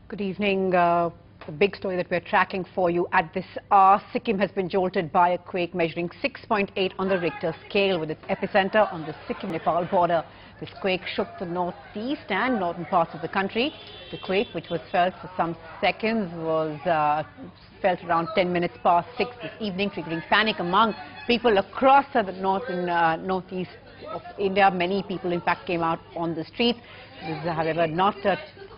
Good evening. The big story that we're tracking for you at this hour. Sikkim has been jolted by a quake measuring 6.8 on the Richter scale with its epicenter on the Sikkim-Nepal border. This quake shook the northeast and northern parts of the country. The quake, which was felt for some seconds, was felt around 10 minutes past 6 this evening, triggering panic among people across the north and northeast of India. Many people, in fact, came out on the streets. This is, however, not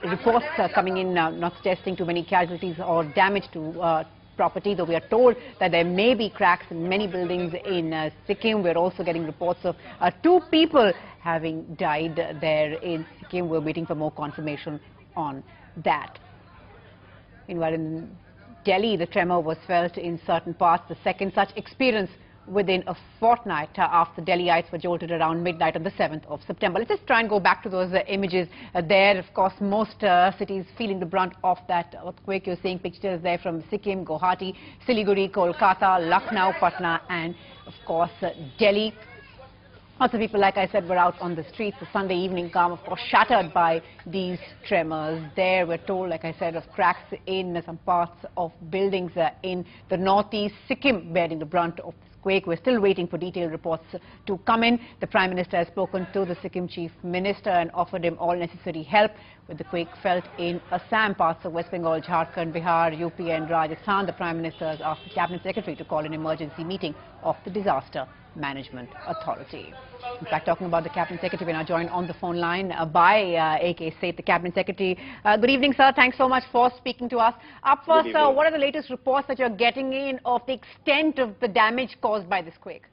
reports coming in not suggesting too many casualties or damage to property, though we are told that there may be cracks in many buildings in Sikkim. We're also getting reports of 2 people having died there in Sikkim. We're waiting for more confirmation on that. Meanwhile, in Delhi, the tremor was felt in certain parts. The second such experience within a fortnight after Delhiites were jolted around midnight on the 7th of September. Let's just try and go back to those images there. Of course, most cities feeling the brunt of that earthquake. You're seeing pictures there from Sikkim, Guwahati, Siliguri, Kolkata, Lucknow, Patna, and of course Delhi. Lots of people, like I said, were out on the streets. The Sunday evening calm, of course, shattered by these tremors. There, we're told, like I said, of cracks in some parts of buildings in the northeast. Sikkim bearing the brunt of this quake. We're still waiting for detailed reports to come in. The Prime Minister has spoken to the Sikkim Chief Minister and offered him all necessary help with the quake felt in Assam, parts of West Bengal, Jharkhand, Bihar, UP and Rajasthan. The Prime Minister has asked the Cabinet Secretary to call an emergency meeting of the Disaster Management Authority. In fact, talking about the Cabinet Secretary, we're now joined on the phone line by A.K. Seth, the Cabinet Secretary. Good evening, sir. Thanks so much for speaking to us. Up first, sir, what are the latest reports that you're getting in of the extent of the damage caused by this quake?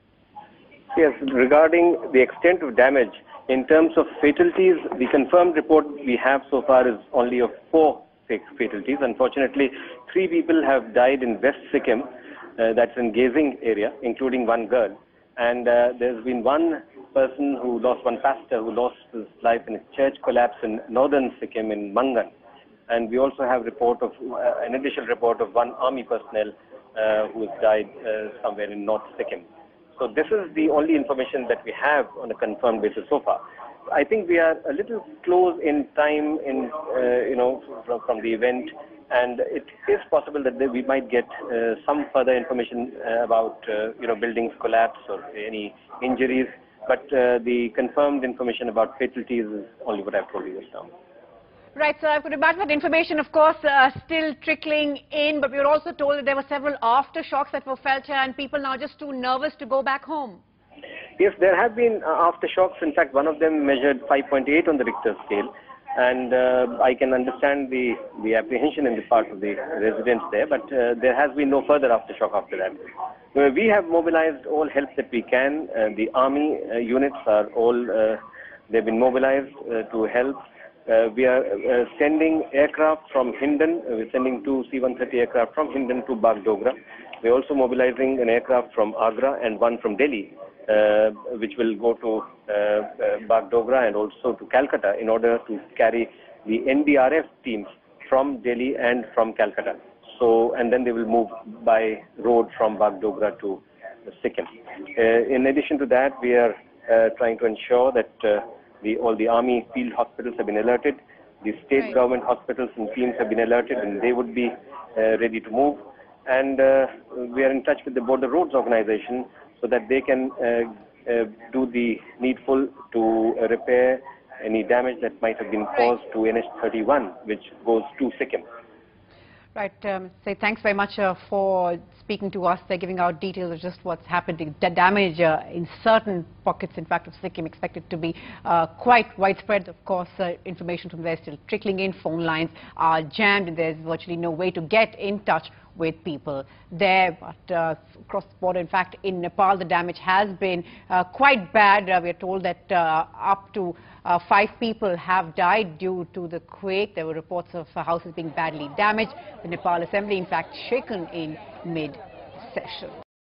Yes, regarding the extent of damage, in terms of fatalities, the confirmed report we have so far is only of 4 fatalities. Unfortunately, 3 people have died in West Sikkim, that's in Gazing area, including 1 girl. And there's been 1 person who lost, 1 pastor who lost his life in a church collapse in northern Sikkim in Mangan. And we also have report of an additional report of 1 army personnel who has died somewhere in North Sikkim. So this is the only information that we have on a confirmed basis so far. I think we are a little close in time in from the event, and it is possible that we might get some further information about buildings collapse or any injuries. But the confirmed information about fatalities is only what I've told you just now. Right, so I could imagine that information, of course, still trickling in, but we were also told that there were several aftershocks that were felt here and people now just too nervous to go back home. Yes, there have been aftershocks. In fact, one of them measured 5.8 on the Richter scale. And I can understand the apprehension in the part of the residents there, but there has been no further aftershock after that. We have mobilized all help that we can. The army units are all, they've been mobilized to help. We are sending aircraft from Hindon. We're sending 2 C-130 aircraft from Hindon to Bagdogra. We're also mobilizing an aircraft from Agra and 1 from Delhi, which will go to Bagdogra and also to Calcutta in order to carry the NDRF teams from Delhi and from Calcutta. So, and then they will move by road from Bagdogra to Sikkim. In addition to that, we are trying to ensure that all the army field hospitals have been alerted. The state government hospitals and teams have been alerted, and they would be ready to move. And we are in touch with the Border Roads Organization so that they can do the needful to repair any damage that might have been caused to NH31, which goes to Sikkim. Right. Say thanks very much for speaking to us. They're giving out details of just what's happened. The damage in certain pockets, in fact, of Sikkim expected to be quite widespread. Of course, information from there is still trickling in. Phone lines are jammed and there's virtually no way to get in touch with people there. But across the border, in fact, in Nepal, the damage has been quite bad. We are told that up to 5 people have died due to the quake. There were reports of houses being badly damaged. The Nepal Assembly, in fact, shaken in mid-session.